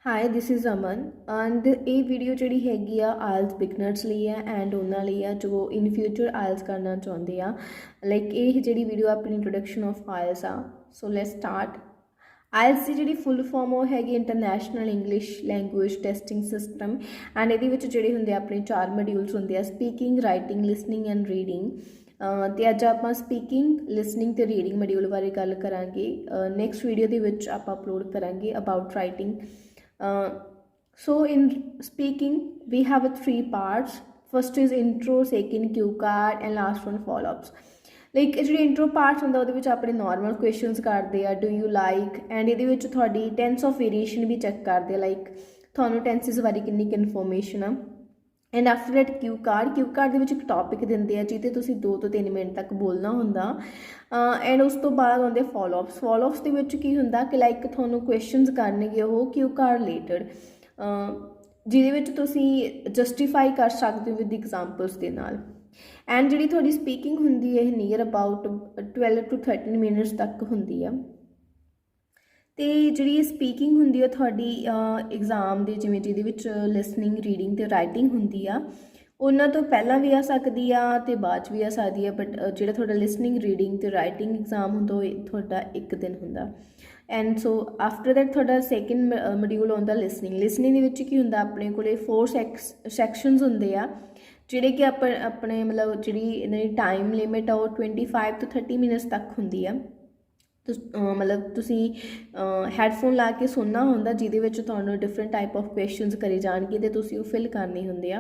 Hi this is Aman and ये video जी हैगी आ IELTS beginners ਲਈ है एंड उन्होंने ਲਈ ਆ जो इन फ्यूचर आयल्स करना चाहते हैं लाइक ये जी वीडियो अपनी इंट्रोडक्शन ऑफ आयल्स आ सो लेट्स स्टार्ट आयल्स की जी फुल फॉर्म वो हैगी international English language testing system and ये जोड़े होंगे अपने 4 मॉड्यूल्स होंगे speaking writing listening and reading तो अज आप स्पीकिंग लिसनिंग तो रीडिंग मॉड्यूल बारे गल करांगे नैक्सट वीडियो के आप अपलोड करांगे about writing so in speaking we have 3 parts. First is intro, second cue card and last one follow-ups. Like जो इंट्रो पार्ट होंगे वो अपने नॉर्मल क्वेश्चनस करते हैं डू यू लाइक एंड ये थोड़ी टेंस ऑफ वेरिएशन भी चैक करते हैं लाइक थानू टेंसिस बारे कितनी इन्फॉर्मेशन आ and after that cue card एक टॉपिक देंगे हैं जिसे 2 तो 3 मिनट तक बोलना होंगे एंड उस तो बाद आते फॉलोअप्स की होंगे कि लाइक थानू क्वेश्चनस करने वो क्यू कार्ड रिलेटेड जिसे जस्टिफाई कर सकते हो विद एग्जाम्पल्स के नाल एंड जी थोड़ी स्पीकिंग होंगी है नीयर अबाउट 12 to 13 मिनट्स तक होंगी है तो जी स्पीकिंग होंगी है थोड़ी एग्जाम के जिमें जिद लिसनिंग रीडिंग तो राइटिंग होंगी आ उन्होंने तो पहला भी आ सकती है तो बाद भी आ सकती है बट जो थोड़ा लिसनिंग रीडिंग तो राइटिंग एग्जाम होंगे वो थोड़ा एक दिन होंगे एंड सो आफ्टर दैट थोड़ा सैकेंड मॉड्यूल आता लिसनिंग की होंगे अपने को 4 सैक्शनस होंगे आ जोड़े कि अपने मतलब जी टाइम लिमिट आ वो 25 to 30 मिनट्स तक होंगी है तो मतलब तुसी हैडफोन ला के सुनना होंगे जिद डिफरेंट टाइप ऑफ क्वेश्चनस करे जाएंगे तो तुसी वो फिल करने होंगे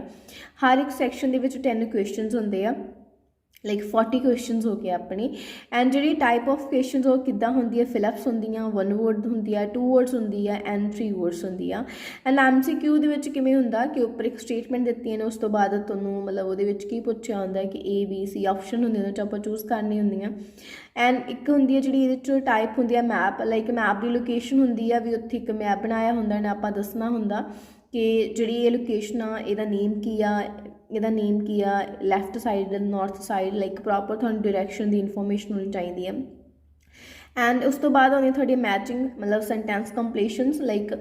हर एक सैक्शन के 10 क्वेश्चनस होंगे लाइक 40 क्वेश्चनस हो गए अपने एंड जी टाइप ऑफ क्वेश्चनस वो किदा होंगी है फिलअप्स होंगी 1 वर्ड होंगी है 2 वर्ड्स होंगी है एंड 3 वर्ड्स होंगी है एंड MCQ किमें होंगे कि उपर एक स्टेटमेंट दी है उस तो बाद तुहानू मतलब वो की पूछा होंगे है कि ABC ऑप्शन होंगे उन्हें आप चूज़ करनी होंगे एंड एक होंगी है जी टाइप होंगी है मैप लाइक मैप की लोकेशन होंगी है भी उत्थे एक मैप बनाया होंगे ने आप दसना होंगे कि जी ये लोकेशन आ इहदा नेम की आ ਇਹਦਾ नेम की आ left side north side like proper थोड़ी डायरैक्शन की इन्फॉर्मेशन होनी चाहिए है एंड उस तो बाद आती थोड़ी मैचिंग मतलब सेंटेंस कंप्लीशनस लाइक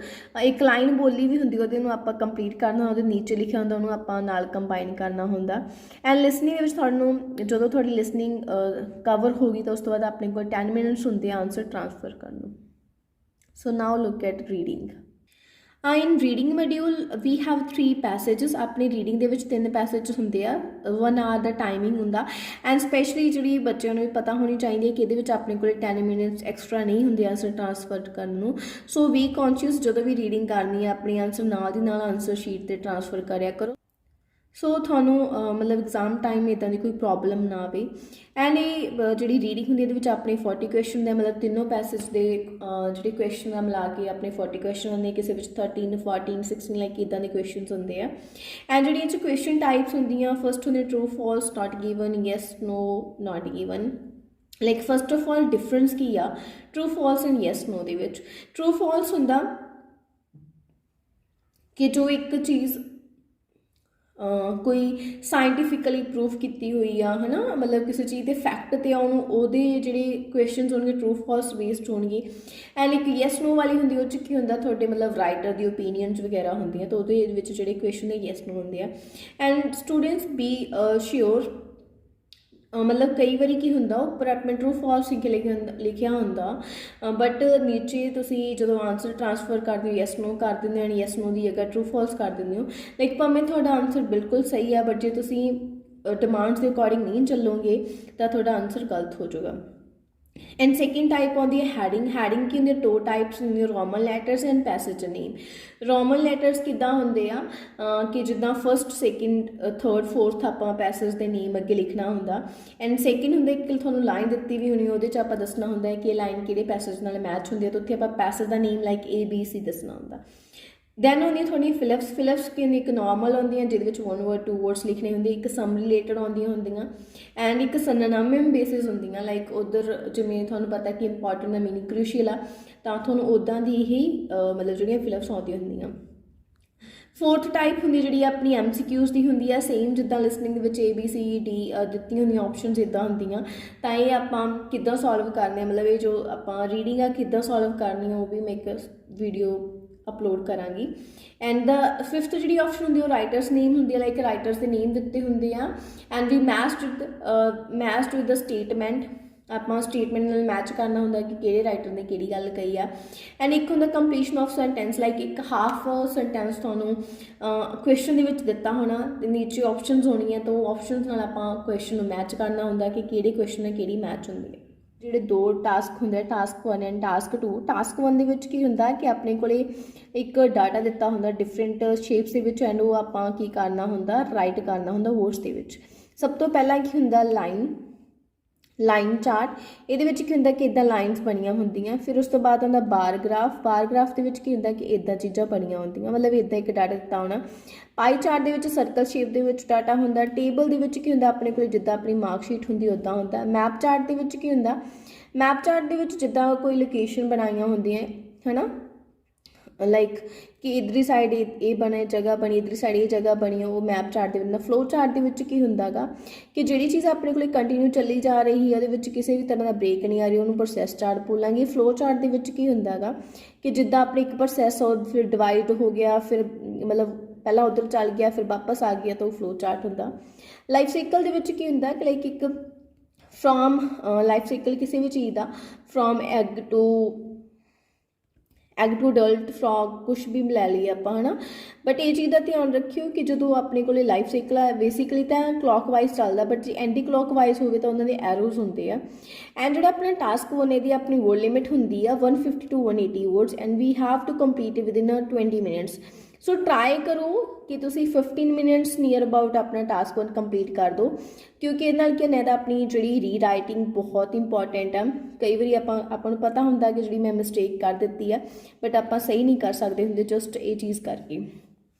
एक लाइन बोली भी होंगी वो आप कंप्लीट करना वो नीचे लिखा होंगे उन्होंने आप नाल कंबाइन करना होंगे एंड लिसनिंग थोड़ा जो थोड़ी लिसनिंग कवर होगी तो उस तो बाद अपने को 10 मिनट्स होंगे आंसर ट्रांसफर करना so now look at reading in reading module we have 3 passages अपनी रीडिंग के 3 पैसेज होंगे 1 आवर का टाइमिंग होंगे एंड स्पैशली जी बच्चों को भी पता होनी चाहिए कि ये अपने को 10 मिनट्स एक्सट्रा नहीं होंगे आंसर ट्रांसफर करने सो वी कॉन्शियस जो भी रीडिंग करनी है अपनी आंसर नाल दी नाल आंसर शीट पर ट्रांसफर कराया करो सो थानू मतलब एग्जाम टाइम इदा की कोई प्रॉब्लम ना आए एंड ये जी रीडिंग होंगी ये अपने 40 क्वेश्चन है मतलब तीनों पैसेज के जो क्वेश्चन मिला के अपने 40 क्वेश्चन होंगे किसी 13 14 16 लाइक इदा के क्वेश्चन होंगे एंड जी क्वेश्चन टाइप्स होंगे फर्स्ट होंगे true false not given yes no not given like first of all difference की आ true false and yes no के ट्रू फॉल्स होंगे कि जो एक चीज़ कोई साइंटिफिकली प्रूफ की हुई है ना मतलब किसी चीज़ के फैक्ट तो आने जोड़े क्वेश्चन होंगे ट्रू फॉल्स बेस्ड होंगे एंड एक येस नो वाली होंगी वो की होंगे थोड़े मतलब राइटर की ओपीनियंस वगैरह होंगे तो जो क्वेश्चन है येस नो होंगे एंड स्टूडेंट्स बी श्योर मतलब कई बार की होंगे उपर अपने ट्रू फॉल्स लिखा होंगे बट नीचे तुसी जो आंसर ट्रांसफर करते हो येस नो कर देंगे एंड येस नो की जगह ट्रू फॉल्स कर देंगे हो लाइक भावें थोड़ा आंसर बिल्कुल सही है बट जो तुसी डिमांड्स के अकॉर्डिंग नहीं चलोगे तो थोड़ा आंसर गलत हो जाएगा एंड सैकेंड टाइप आती है हैडिंग की होंगे 2 टाइप्स होंगे Roman letters and passage name Roman letters किदा होंगे कि जिदा फर्स्ट सैकेंड थर्ड फोर्थ आप पैसेज के नेम अगे लिखना होंगे एंड सैकेंड होंगे कि थोड़ा लाइन दी भी होनी वो आप दसना होंगे कि लाइन कि पैसेज नाल मैच होंगी तो उत्थे आप पैसेज का नेम लाइक ABC दसना होंगे दैन होंगी थोड़ी फिलअप्स की एक नॉर्मल होंगे जिद 1 वर्ड 2 वर्ड्स लिखने होंगे एक सम रिलेटेड आदि होंगे एंड एक सिनोनिम बेसिस होंगे लाइक उधर जिमें थोड़ा पता कि इंपॉर्टेंट मीनिंग क्रूशियल आ तो थोड़ा उदा की ही मतलब जो फिलअप्स आदि होंगे फोर्थ टाइप होंगी जी अपनी MCQs की होंगी है सेम जिदा लिसनिंग ABCD दी होंगे ऑप्शन इदा होंगे तो ये आप कि सॉल्व करने मतलब ये जो आप रीडिंग आ कि सॉल्व करनी है वो भी मैं एक वीडियो ਅਪਲੋਡ ਕਰਾਂਗੀ। ਐਂਡ ਦ 5th ਜਿਹੜੀ ਆਪਸ਼ਨ ਹੁੰਦੀ ਉਹ ਰਾਈਟਰਸ ਨੇਮ ਹੁੰਦੀ ਹੈ, ਲਾਈਕ ਰਾਈਟਰਸ ਦੇ ਨੇਮ ਦਿੱਤੇ ਹੁੰਦੇ ਆ ਐਂਡ ਵੀ ਮੈਚਡ ਵਿਦ ਦ ਸਟੇਟਮੈਂਟ, ਆਪਾਂ ਸਟੇਟਮੈਂਟ ਨਾਲ ਮੈਚ ਕਰਨਾ ਹੁੰਦਾ ਕਿ ਕਿਹੜੇ ਰਾਈਟਰ ਨੇ ਕਿਹੜੀ ਗੱਲ ਕਹੀ ਆ। ਐਂਡ ਇੱਕ ਹੁੰਦਾ ਕੰਪਲੀਸ਼ਨ ਆਫ ਸੈਂਟੈਂਸ, ਲਾਈਕ ਇੱਕ ਹਾਫ ਸੈਂਟੈਂਸ ਤੁਹਾਨੂੰ ਕੁਐਸਚਨ ਦੇ ਵਿੱਚ ਦਿੱਤਾ ਹੋਣਾ ਤੇ ਨੀਚੇ ਆਪਸ਼ਨਸ ਹੋਣੀਆਂ, ਤਾਂ ਉਹ ਆਪਸ਼ਨਸ ਨਾਲ ਆਪਾਂ ਕੁਐਸਚਨ ਨੂੰ ਮੈਚ ਕਰਨਾ ਹੁੰਦਾ ਕਿ ਕਿਹੜੇ ਕੁਐਸਚਨ ਨਾਲ ਕਿਹੜੀ ਮੈਚ ਹੁੰਦੀ ਹੈ। ਜਿਹੜੇ 2 ਟਾਸਕ ਹੁੰਦੇ ਆ, ਟਾਸਕ 1 ਐਂਡ ਟਾਸਕ 2। ਟਾਸਕ 1 ਦੇ ਵਿੱਚ ਕੀ ਹੁੰਦਾ ਕਿ ਆਪਣੇ ਕੋਲੇ ਇੱਕ ਡਾਟਾ ਦਿੱਤਾ ਹੁੰਦਾ ਡਿਫਰੈਂਟ ਸ਼ੇਪਸ ਦੇ ਵਿੱਚ, ਐਂਡ ਉਹ ਆਪਾਂ ਕੀ ਕਰਨਾ ਹੁੰਦਾ, ਰਾਈਟ ਕਰਨਾ ਹੁੰਦਾ ਵਰਡਸ ਦੇ ਵਿੱਚ। ਸਭ ਤੋਂ ਪਹਿਲਾਂ ਕੀ ਹੁੰਦਾ ਲਾਈਨ ਚਾਰਟ, ਇਹਦੇ ਵਿੱਚ ਕੀ ਹੁੰਦਾ ਕਿ ਇੱਦਾਂ ਲਾਈਨਸ ਬਣੀਆਂ ਹੁੰਦੀਆਂ। ਫਿਰ ਉਸ ਤੋਂ ਬਾਅਦ ਹੁੰਦਾ ਬਾਰ ਗ੍ਰਾਫ ਦੇ ਵਿੱਚ ਕੀ ਹੁੰਦਾ ਕਿ ਇੱਦਾਂ ਚੀਜ਼ਾਂ ਬਣੀਆਂ ਹੁੰਦੀਆਂ, ਮਤਲਬ ਇੱਦਾਂ ਇੱਕ ਡਾਟਾ ਦਿੱਤਾ ਹੋਣਾ। ਪਾਈ ਚਾਰਟ ਦੇ ਵਿੱਚ ਸਰਕਲ ਸ਼ੇਪ ਦੇ ਵਿੱਚ ਡਾਟਾ ਹੁੰਦਾ। ਟੇਬਲ ਦੇ ਵਿੱਚ ਕੀ ਹੁੰਦਾ ਆਪਣੇ ਕੋਲ ਜਿੱਦਾਂ ਆਪਣੀ ਮਾਰਕਸ਼ੀਟ ਹੁੰਦੀ ਉੱਦਾਂ ਹੁੰਦਾ। ਮੈਪ ਚਾਰਟ ਦੇ ਵਿੱਚ ਕੀ ਹੁੰਦਾ, ਮੈਪ ਚਾਰਟ ਦੇ ਵਿੱਚ ਜਿੱਦਾਂ ਕੋਈ ਲੋਕੇਸ਼ਨ ਬਣਾਈਆਂ ਹੁੰਦੀਆਂ ਹੈ ਨਾ, ਲਾਈਕ ਕਿ ਇਧਰਲੀ ਸਾਈਡ ਇਹ ਬਣੇ ਜਗ੍ਹਾ ਬਣੀ, ਇਧਰਲੀ ਸਾਈਡ ਇਹ ਜਗ੍ਹਾ ਬਣੀ, ਉਹ ਮੈਪ ਚਾਰਟ ਦੇ ਵਿੱਚ। ਫਲੋ ਚਾਰਟ ਦੇ ਵਿੱਚ ਕੀ ਹੁੰਦਾ ਗਾ ਕਿ ਜਿਹੜੀ ਚੀਜ਼ ਆਪਣੇ ਕੋਲ ਕੰਟੀਨਿਊ ਚੱਲੀ ਜਾ ਰਹੀ ਹੈ, ਉਹਦੇ ਵਿੱਚ ਕਿਸੇ ਵੀ ਤਰ੍ਹਾਂ ਦਾ ਬ੍ਰੇਕ ਨਹੀਂ ਆ ਰਹੀ, ਉਹਨੂੰ ਪ੍ਰੋਸੈਸ ਚਾਰਟ ਬੋਲਾਂਗੇ। ਫਲੋ ਚਾਰਟ ਦੇ ਵਿੱਚ ਕੀ ਹੁੰਦਾ ਗਾ ਕਿ ਜਿੱਦਾਂ ਆਪਣੇ ਇੱਕ ਪ੍ਰੋਸੈਸ ਫਿਰ ਡਿਵਾਈਡ ਹੋ ਗਿਆ, ਫਿਰ ਮਤਲਬ ਪਹਿਲਾਂ ਉੱਧਰ ਚੱਲ ਗਿਆ ਫਿਰ ਵਾਪਸ ਆ ਗਿਆ, ਤਾਂ ਉਹ ਫਲੋ ਚਾਰਟ ਹੁੰਦਾ। ਲਾਈਫ ਸਾਈਕਲ ਦੇ ਵਿੱਚ ਕੀ ਹੁੰਦਾ ਕਿ ਲਾਈਕ ਇੱਕ ਫਰੋਮ ਲਾਈਫ ਸਾਈਕਲ ਕਿਸੇ ਵੀ ਚੀਜ਼ ਦਾ, from egg to adult, frog, ਕੁਛ ਵੀ ਲੈ ਲਈਏ ਆਪਾਂ ਹੈ ਨਾ। ਬਟ ਇਹ ਚੀਜ਼ ਦਾ ਧਿਆਨ ਰੱਖਿਓ ਕਿ ਜਦੋਂ ਆਪਣੇ ਕੋਲ ਲਾਈਫ ਸਾਈਕਲ ਹੈ ਬੇਸਿਕਲੀ ਤਾਂ ਕਲੌਕਵਾਈਜ਼ ਚੱਲਦਾ, ਬਟ ਜੇ ਐਂਟੀ ਕਲੌਕਵਾਈਜ਼ ਹੋਵੇ ਤਾਂ ਉਹਨਾਂ ਦੇ ਐਰੋਜ਼ ਹੁੰਦੇ ਆ। ਐਂਡ ਜਿਹੜਾ ਆਪਣਾ ਟਾਸਕ 1 ਦੀ ਆਪਣੀ ਵਰਡ ਲਿਮਿਟ ਹੁੰਦੀ ਆ 150 to 180 words, and we have to complete within 20 minutes. So try ਕਰੋ ਕਿ ਤੁਸੀਂ 15 ਮਿੰਟਸ ਨੀਅਰ ਅਬਾਊਟ ਆਪਣਾ ਟਾਸਕ 1 ਕੰਪਲੀਟ ਕਰ ਦਿਓ, ਕਿਉਂਕਿ ਇਹਦੇ ਨਾਲ ਕੀ ਹੁੰਦਾ ਤਾਂ ਆਪਣੀ ਜਿਹੜੀ ਰੀਰਾਈਟਿੰਗ ਬਹੁਤ ਇੰਪੋਰਟੈਂਟ ਆ। ਕਈ ਵਾਰੀ ਆਪਾਂ ਨੂੰ ਪਤਾ ਹੁੰਦਾ ਕਿ ਜਿਹੜੀ ਮੈਂ ਮਿਸਟੇਕ ਕਰ ਦਿੱਤੀ ਆ, ਬਟ ਆਪਾਂ ਸਹੀ ਨਹੀਂ ਕਰ ਸਕਦੇ ਹੁੰਦੇ ਜਸਟ ਇਹ ਚੀਜ਼ ਕਰਕੇ।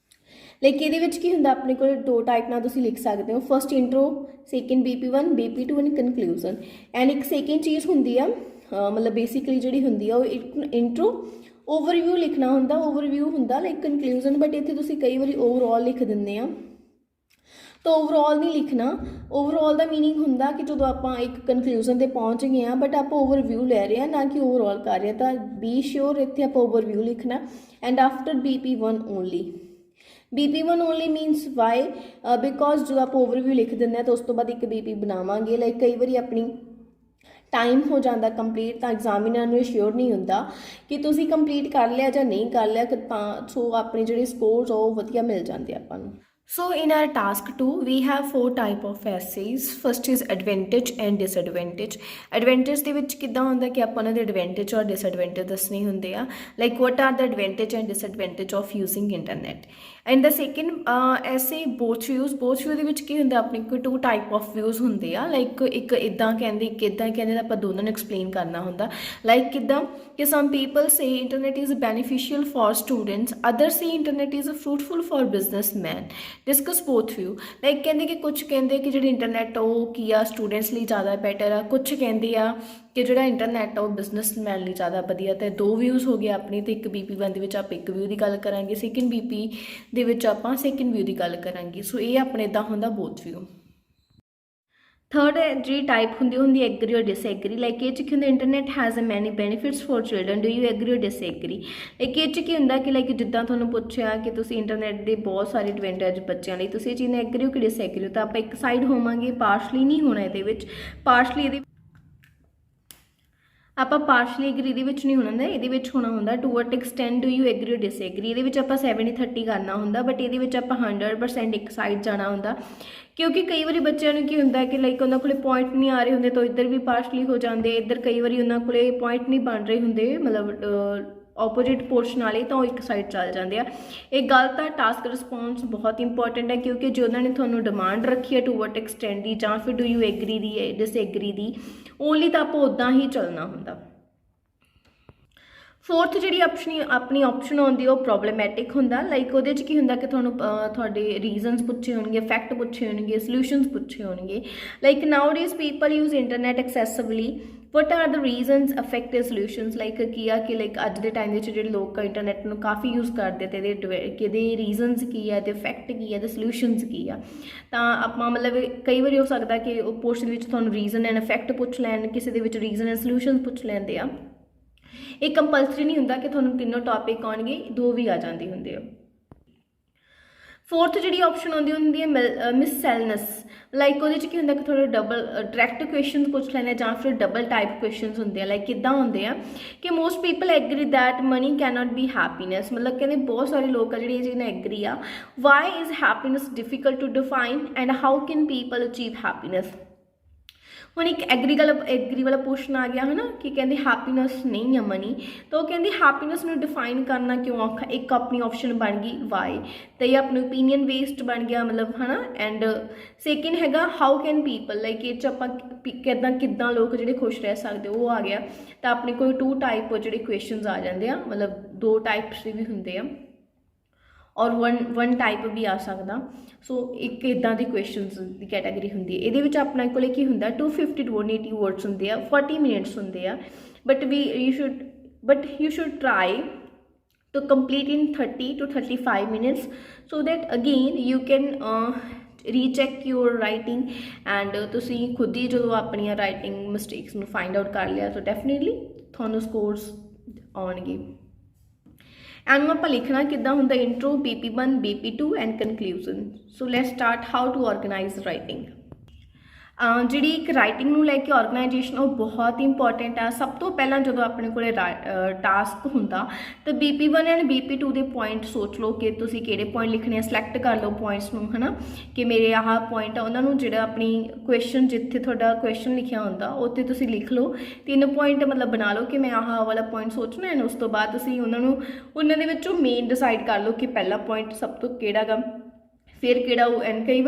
ਲਾਈਕ ਇਹਦੇ ਵਿੱਚ ਕੀ ਹੁੰਦਾ ਆਪਣੇ ਕੋਲ 2 ਟਾਈਪ ਨਾਲ ਤੁਸੀਂ ਲਿਖ ਸਕਦੇ ਹੋ, first intro, second BP1, BP2 and conclusion. And ਇੱਕ ਸੈਕਿੰਡ ਚੀਜ਼ ਹੁੰਦੀ ਆ ਮਤਲਬ ਬੇਸਿਕਲੀ ਜਿਹੜੀ ਹੁੰਦੀ ਆ ਉਹ ਇੰਟਰੋ, ਓਵਰਵਿਊ ਲਿਖਣਾ ਹੁੰਦਾ, ਓਵਰਵਿਊ ਹੁੰਦਾ ਲਾਈਕ ਕਨਕਲੂਜਨ, ਬਟ ਇੱਥੇ ਤੁਸੀਂ ਕਈ ਵਾਰੀ ਓਵਰਆਲ ਲਿਖ ਦਿੰਦੇ ਆ, ਤਾਂ ਓਵਰਆਲ ਨਹੀਂ ਲਿਖਣਾ। ਓਵਰਆਲ ਦਾ ਮੀਨਿੰਗ ਹੁੰਦਾ ਕਿ ਜਦੋਂ ਆਪਾਂ ਇੱਕ ਕਨਕਲੂਜਨ 'ਤੇ ਪਹੁੰਚ ਗਏ ਹਾਂ ਬਟ ਆਪਾਂ ਓਵਰਵਿਊ ਲੈ ਰਹੇ ਹਾਂ ਨਾ ਕਿ ਓਵਰਆਲ ਕਰ ਰਹੇ ਹਾਂ, ਤਾਂ ਬੀ ਸ਼ੋਰ ਇੱਥੇ ਆਪਾਂ ਓਵਰਵਿਊ ਲਿਖਣਾ। And after BP1 only, BP1 only means why, because ਜਦੋਂ ਆਪਾਂ ਓਵਰਵਿਊ ਲਿਖ ਦਿੰਦੇ ਹਾਂ ਤਾਂ ਉਸ ਤੋਂ ਬਾਅਦ ਇੱਕ BP ਬਣਾਵਾਂਗੇ। ਲਾਈਕ ਕਈ ਵਾਰੀ ਆਪਣੀ ਟਾਈਮ ਹੋ ਜਾਂਦਾ ਕੰਪਲੀਟ, ਤਾਂ ਐਗਜ਼ਾਮੀਨਰ ਨੂੰ ਸ਼ੋਰ ਨਹੀਂ ਹੁੰਦਾ ਕਿ ਤੁਸੀਂ ਕੰਪਲੀਟ ਕਰ ਲਿਆ ਜਾਂ ਨਹੀਂ ਕਰ ਲਿਆ, ਤਾਂ ਸੋ ਆਪਣੇ ਜਿਹੜੇ ਸਕੋਰਸ ਉਹ ਵਧੀਆ ਮਿਲ ਜਾਂਦੇ ਆਪਾਂ ਨੂੰ। So in our task 2 we have 4 type of essays. First is advantage and disadvantage. Advantage ਦੇ ਵਿੱਚ ਕਿੱਦਾਂ ਹੁੰਦਾ ਕਿ ਆਪਾਂ ਉਹਨਾਂ ਦੇ advantage ਔਰ disadvantage ਦੱਸਣੇ ਹੁੰਦੇ ਆ, like what are the advantage and disadvantage of using internet. And the second essay both views ਦੇ ਵਿੱਚ ਕੀ ਹੁੰਦਾ ਆਪਣੇ ਕੋਲ 2 type of views ਹੁੰਦੇ ਆ, like ਇੱਕ ਇੱਦਾਂ ਕਹਿੰਦੇ ਇੱਕ ਇੱਦਾਂ ਕਹਿੰਦੇ, ਤਾਂ ਆਪਾਂ ਦੋਨਾਂ ਨੂੰ ਐਕਸਪਲੇਨ ਕਰਨਾ ਹੁੰਦਾ। ਲਾਈਕ ਕਿੱਦਾਂ ਕਿ some people say internet is beneficial for students, others say internet is fruitful for businessmen. Discuss both view, like ਕਹਿੰਦੇ ਕਿ ਕੁਛ ਕਹਿੰਦੇ ਕਿ ਜਿਹੜੀ ਇੰਟਰਨੈਟ ਉਹ ਕੀ ਆ ਸਟੂਡੈਂਟਸ ਲਈ ਜ਼ਿਆਦਾ ਬੈਟਰ ਆ, ਕੁਛ ਕਹਿੰਦੇ ਆ ਕਿ ਜਿਹੜਾ ਇੰਟਰਨੈਟ ਆ ਉਹ ਬਿਜ਼ਨਸਮੈਨ ਲਈ ਜ਼ਿਆਦਾ ਵਧੀਆ। ਅਤੇ 2 ਵਿਊਜ਼ ਹੋ ਗਏ ਆਪਣੇ, ਅਤੇ ਇੱਕ BP1 ਦੇ ਵਿੱਚ ਆਪਾਂ ਇੱਕ ਵਿਊ ਦੀ ਗੱਲ ਕਰਾਂਗੇ, ਸੈਕਿੰਡ BP ਦੇ ਵਿੱਚ ਆਪਾਂ ਸੈਕਿੰਡ ਵਿਊ ਦੀ ਗੱਲ ਕਰਾਂਗੇ। ਸੋ ਇਹ ਆਪਣੇ ਇੱਦਾਂ ਹੁੰਦਾ ਬੋਥ ਵਿਊ। ਥਰਡ ਜਿਹੜੀ ਟਾਈਪ ਹੁੰਦੀ ਐਗਰੀ ਔਰ ਡਿਸਐਗਰੀ। ਲਾਈਕ ਇਹ 'ਚ ਕੀ ਹੁੰਦਾ internet has a many benefits for children, do you agree or disagree. Like ਇਹ 'ਚ ਕੀ ਹੁੰਦਾ ਕਿ ਲਾਈਕ ਜਿੱਦਾਂ ਤੁਹਾਨੂੰ ਪੁੱਛਿਆ ਕਿ ਤੁਸੀਂ ਇੰਟਰਨੈਟ ਦੇ ਬਹੁਤ ਸਾਰੇ ਐਡਵਾਂਟੇਜ ਬੱਚਿਆਂ ਲਈ, ਤੁਸੀਂ ਇਹ ਚੀਜ਼ ਨਾਲ ਐਗਰੀ ਹੋ ਕਿ ਡਿਸਐਗਰੀ ਹੋ, ਤਾਂ ਆਪਾਂ ਇੱਕ ਸਾਈਡ ਹੋਵਾਂਗੇ, ਪਾਰਸ਼ਲੀ ਨਹੀਂ ਹੋਣਾ ਇਹਦੇ ਵਿੱਚ। ਆਪਾਂ ਪਾਰਸ਼ਲੀ ਐਗਰੀ ਦੇ ਵਿੱਚ ਨਹੀਂ ਹੋਣਾ, ਇਹਦੇ ਵਿੱਚ ਹੋਣਾ ਹੁੰਦਾ to what extent do you agree or disagree. ਇਹਦੇ ਵਿੱਚ ਆਪਾਂ 70-30 ਕਰਨਾ ਹੁੰਦਾ, ਬਟ ਇਹਦੇ ਵਿੱਚ ਆਪਾਂ 100% ਇੱਕ ਸਾਈਡ ਜਾਣਾ ਹੁੰਦਾ, ਕਿਉਂਕਿ ਕਈ ਵਾਰੀ ਬੱਚਿਆਂ ਨੂੰ ਕੀ ਹੁੰਦਾ ਕਿ ਲਾਈਕ ਉਹਨਾਂ ਕੋਲੇ ਪੁਆਇੰਟ ਨਹੀਂ ਆ ਰਹੇ ਹੁੰਦੇ, ਤਾਂ ਇੱਧਰ ਵੀ ਪਾਰਸ਼ਲੀ ਹੋ ਜਾਂਦੇ, ਇੱਧਰ ਕਈ ਵਾਰੀ ਉਹਨਾਂ ਕੋਲੇ ਪੁਆਇੰਟ ਨਹੀਂ ਬਣ ਰਹੇ ਹੁੰਦੇ, ਮਤਲਬ ਆਪੋਜਿਟ ਪੋਰਸ਼ਨ ਵਾਲੇ, ਤਾਂ ਉਹ ਇੱਕ ਸਾਈਡ ਚੱਲ ਜਾਂਦੇ ਆ। ਇਹ ਗੱਲ ਤਾਂ ਟਾਸਕ ਰਿਸਪੌਂਸ ਬਹੁਤ ਇੰਪੋਰਟੈਂਟ ਹੈ, ਕਿਉਂਕਿ ਜੇ ਉਹਨਾਂ ਨੇ ਤੁਹਾਨੂੰ ਡਿਮਾਂਡ ਰੱਖੀ ਹੈ ਟੂ ਵਟ ਐਕਸਟੈਂਡ ਦੀ ਜਾਂ ਫਿਰ do you agri the disagree the, only ਤਾਂ ਆਪਾਂ ਉੱਦਾਂ ਹੀ ਚੱਲਣਾ ਹੁੰਦਾ। ਫੋਰਥ ਜਿਹੜੀ ਆਪਣੀ ਆਪਸ਼ਨ ਆਉਂਦੀ ਉਹ ਪ੍ਰੋਬਲਮੈਟਿਕ ਹੁੰਦਾ। ਲਾਈਕ ਉਹਦੇ 'ਚ ਕੀ ਹੁੰਦਾ ਕਿ ਤੁਹਾਨੂੰ ਤੁਹਾਡੇ ਰੀਜ਼ਨਸ ਪੁੱਛੇ ਹੋਣਗੇ, ਫੈਕਟ ਪੁੱਛੇ ਹੋਣਗੇ, ਸੋਲਿਊਸ਼ਨਸ ਪੁੱਛੇ ਹੋਣਗੇ। Like nowadays people use internet excessively, what are the reasons effective solutions. Like ਕੀ ਆ ਕਿ ਲਾਈਕ ਅੱਜ ਦੇ ਟਾਈਮ ਵਿੱਚ ਜਿਹੜੇ ਲੋਕ ਇੰਟਰਨੈਟ ਨੂੰ ਕਾਫੀ ਯੂਜ਼ ਕਰਦੇ, ਅਤੇ ਇਹਦੇ ਰੀਜ਼ਨਸ ਕੀ ਆ, ਅਤੇ ਇਫੈਕਟ ਕੀ ਆ, ਅਤੇ ਸੋਲਿਊਸ਼ਨਸ ਕੀ ਆ। ਤਾਂ ਆਪਾਂ ਮਤਲਬ ਕਈ ਵਾਰੀ ਹੋ ਸਕਦਾ ਕਿ ਉਹ ਪੋਰਸ਼ਨ ਵਿੱਚ ਤੁਹਾਨੂੰ ਰੀਜ਼ਨ ਐਂਡ ਇਫੈਕਟ ਪੁੱਛ ਲੈਣ, ਕਿਸੇ ਦੇ ਵਿੱਚ ਰੀਜ਼ਨ ਐਂਡ ਸੋਲਿਊਸ਼ਨਸ ਪੁੱਛ ਲੈਂਦੇ ਆ। ਇਹ ਕੰਪਲਸਰੀ नहीं ਹੁੰਦਾ कि ਤੁਹਾਨੂੰ ਤਿੰਨੋਂ ਟੌਪਿਕ ਆਉਣਗੇ, 2 ਵੀ ਆ ਜਾਂਦੇ ਹੁੰਦੇ ਆ। फोर्थ जी ऑप्शन आती होंगी है मिससैलनस, लाइक वो की होंगे कि थोड़े डबल डायरैक्ट क्वेश्चन पूछ लेने या फिर डबल टाइप क्वेश्चन होंगे, लाइक किदा होंगे आ कि most people agree that money can not be happiness, मतलब कहते बहुत सारे लोग जी चीज़ एग्री आ। Why is happiness difficult to define and how can people achieve happiness. ਹੁਣ एक एग्री वाला क्वेश्चन आ गया है ना कि कहते हैप्पीनैस नहीं है मनी, तो वो कहते हैप्पीनैस में डिफाइन करना क्यों औखा। एक अपनी ऑप्शन बन गई वाई, तो ये अपने ओपीनियन बेस्ड बन गया मतलब है ना। एंड सेकेंड हैगा हाउ कैन पीपल, लाइक ये किदा लोग जो खुश रह सकते वो आ गया। तो अपने कोई 2 टाइप जो क्वेश्चन आ जाते हैं, मतलब 2 टाइप्स भी होंगे आ और वन टाइप भी आ सकता। सो एक इदा की क्वेश्चन की कैटेगरी होंगी है। ये अपने को 250 to 180 वर्ड्स होंगे आ, 40 मिनट्स होंगे आ, but you should try to complete in 30 to 35 minutes so that again you can recheck your writing and तुसी खुद ही जो अपन राइटिंग मिसटेक्स में फाइंड आउट कर लिया तो डेफिनेटली थोनों स्कोर्स आउणगे। एंड आप लिखना किदा होंगे intro, BP1, BP2 and conclusion. So let's start how to organise writing. जी एक राइटिंग में लैके ऑर्गेनाइजेशन वो बहुत ही इंपॉर्टेंट आ। सब तो पहला जो अपने को टास्क होंदा तो BP1 एंड BP2 के पॉइंट सोच लो कि तुसी किहड़े पॉइंट लिखने, सलैक्ट कर लो पॉइंट्स नूं, है ना कि मेरे आह पॉइंट आ उन्होंने जो अपनी क्वेश्चन जिथे थोड़ा क्वेश्चन लिखा होंदा उत्ते तुसी लिख लो 3 पॉइंट, मतलब बना लो कि मैं आह वाला पॉइंट सोचना है। उस तो बाद तुसी उन्होंने दे विचों मेन डिसाइड कर लो कि पहला पॉइंट सब तो किहड़ा गा, फिर किहड़ा एंड कई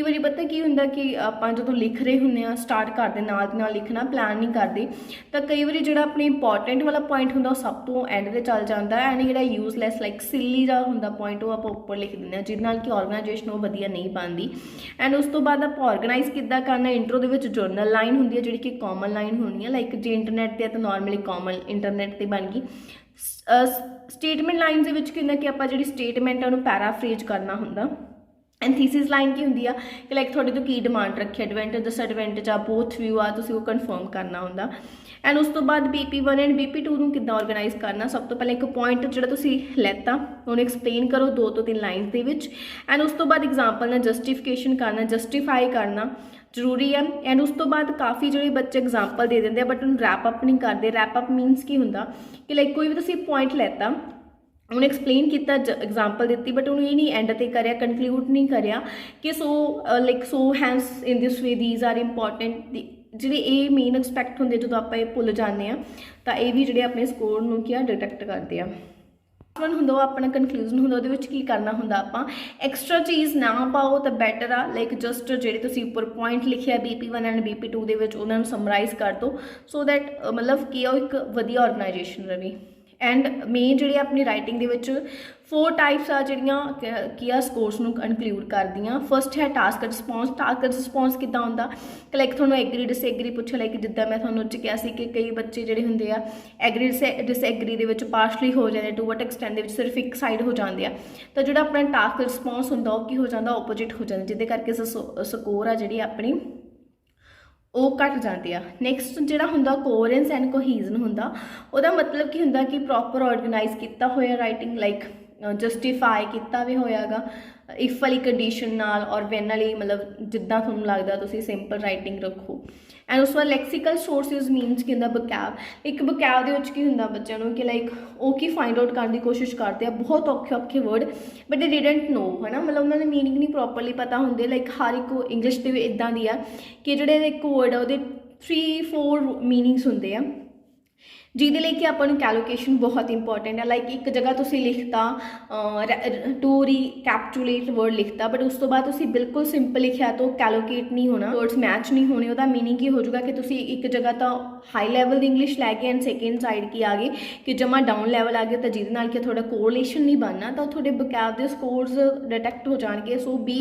बारी पता की होंदा कि आप जो लिख रहे होंगे स्टार्ट करते नाल लिखना प्लान नहीं करते, तो कई बारी जो अपने इंपॉर्टेंट वाला पॉइंट होंदा सब तो एंड से चल जाता है एंड जो यूजलैस लाइक सिली जा होंदा पॉइंट वो आप उपर लिख दें जिद नाल कि ऑर्गेनाइजेशन वो वधिया नहीं बनती। एंड उस तो बाद आप ऑर्गेनाइज किद्दां करना, इंट्रो दे विच जर्नल लाइन होंदी है जी कि कॉमन लाइन होनी है, लाइक जे इंटरनेट ते तो नॉर्मली कॉमन इंटरनेट ते बन गई। स्टेटमेंट लाइन के विच की होंदा कि आप जी स्टेटमेंट है पैराफ्रेज करना होंदा। एंड थीसिस लाइन की होंदी आ कि लाइक थोड़े तो की डिमांड रखी, एडवेंटेज डिसएडवेंटेज आ बोथ व्यू आ, तुसीं वो कन्फर्म करना होंदा। एंड उस तो बाद BP1 एंड BP2 नूं किद्दां ऑर्गेनाइज करना, सब तो पहले एक पॉइंट जो तुसीं लैता उन्हें एक्सप्लेन करो 2 to 3 lines they which. And उस तो बाद एग्जाम्पल नाल जस्टिफिकेशन करना, जस्टिफाई करना जरूरी है। एंड उस तो बाद काफ़ी जो बच्चे एग्जाम्पल दे देंगे बट उन्हें रैपअप नहीं करते। रैपअप मीनस की होंदा कि लाइक कोई भी तुसीं पॉइंट लैता उन्हें एक्सप्लेन किया, एग्जाम्पल दी बट उन्होंने ये नहीं एंड ते करिया, कनक्लूड नहीं करिया कि so like so hence in this way these are important. जिहड़े ये मेन एक्सपैक्ट होंगे जो आप भुल जाते हैं तो ये भी जोड़े अपने स्कोर नूं क्या डिटेक्ट करते हैं। वन होंदा अपना कनक्लूजन होंदा उहदे विच की करना होंदा आपां एक्सट्रा चीज़ ना पाओ तो बैटर आ, लाइक जस्ट जिहड़े तुसीं उपर पॉइंट लिखे BP1 एंड BP2 दे विच उन्हां नूं समराइज कर दो सो दैट मतलब कि एक वधिया ऑर्गेनाइजेशन रहे। एंड मेन जी अपनी राइटिंग दे विच 4 टाइप्स आ जिहड़ियां की स्कोर्स नूं इनकलूड करदियां। फर्स्ट है टास्क रिस्पॉन्स। टास्क रिस्पॉन्स किद्दां हुंदा कि लाइक तुहानूं एग्री डिसएग्री पूछे, लाइक जिद्दां मैं तुहानूं कहा सी कि कई बच्चे जिहड़े हुंदे आ एग्री डिसएग्री दे विच पार्शली हो जाते, टू वट एक्सटेंट दे विच सिर्फ एक साइड हो जाते हैं, तो जिहड़ा अपना टास्क रिस्पॉन्स हुंदा वो की हो जाता ओपोजिट हो जाता, जिहदे करके स्कोर आ जिहड़ी अपनी वो घट जाते हैं। नैक्सट जो होंदा कोहेरेंस एंड कोहीजन होंदा, उहदा मतलब की होंदा कि प्रॉपर ऑर्गेनाइज किया होया राइटिंग, लाइक जस्टिफाई किया भी होयागा इफ वाली कंडीशन नाल और वैन वाली, मतलब जिद्दां तुहानूं लगदा तुसीं सिंपल राइटिंग रखो। एंड उस बाद लैक्सीकल सोर्सिज मीनस की होंदा बकैब। एक बकैब दे विच की होंदा बच्चों नूं कि लाइक वो की फाइंड आउट करने की कोशिश करते हैं बहुत औखे word but they didn't know, है ना, मतलब उन्होंने मीनिंग नहीं प्रॉपरली पता होंगे। लाइक हर एक इंग्लिश के भी इदां दी आ कि जिहड़े एक वर्ड आ उहदे 3-4 मीनिंग्स होंगे आ, जिहदे लई कि आपां नूं कैलोकेशन बहुत इंपॉर्टेंट है। लाइक एक जगह तुसीं लिखता टू रिकैप्चुलेट वर्ड लिखता बट उस तो बाद तुसीं बिल्कुल सिंपल लिखा तो कैलोकेट नहीं होना, वर्ड्स मैच नहीं होने, उहदा मीनिंग की हो जाएगा कि तुसीं एक जगह तो हाई लैवल दी इंग्लिश लैके एंड सैकेंड साइड की आ गए कि जमा डाउन लैवल आ गया, तो जिहदे नाल कि थोड़ा कोरिलेशन नहीं बनना, तो थोड़े बकैब दे स्कोर्स डिटेक्ट हो जाएंगे। सो बी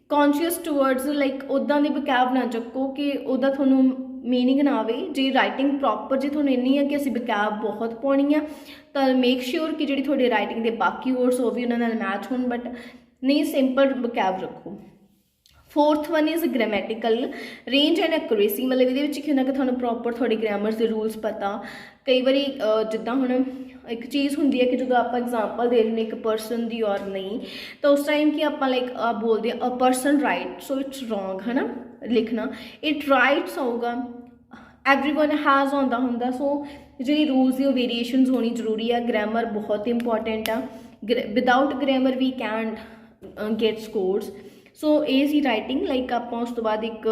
कॉन्शियस टूवर्ड्स लाइक उदां दी बकैब ना चुको कि उहदा तुहानूं मीनिंग ना आवे। जे राइटिंग प्रॉपर जे तुहानूं इन्नी है कि असीं बकैब बहुत पाउणी है तो मेक श्योर कि जिहड़ी तुहाडी राइटिंग दे बाकी वर्ड्स वो भी उन्हां नाल मैच होण, बट नहीं सिंपल बकैब रखो। Fourth one is grammatical range and accuracy, मतलब ये की होंगे कि थानू प्रॉपर थोड़े ग्रामर के रूल्स पता। कई बार जिदा हम एक चीज़ होंगी है कि जो आप एग्जाम्पल दे रहे हैं एक परसन की और नहीं, तो उस टाइम कि आप लाइक बोलते हैं a person right, so it's wrong है ना लिखना, इट राइट्स आऊगा, एवरीवन हैज़ आंदा होंदा। सो जी रूल्स की वेरीएशनस होनी जरूरी है। ग्रामर बहुत इंपॉर्टेंट आ, without grammar we can get scores. So ये सी राइटिंग लाइक आप उस तो बाद एक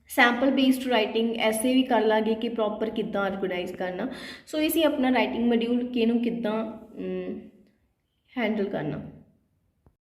सैंपल बेस्ड राइटिंग ऐसे भी कर लाँगे कि प्रॉपर किद्दां ऑर्गेनाइज करना। सो ये सी अपना राइटिंग मॉड्यूल कि किद्दां हैंडल करना।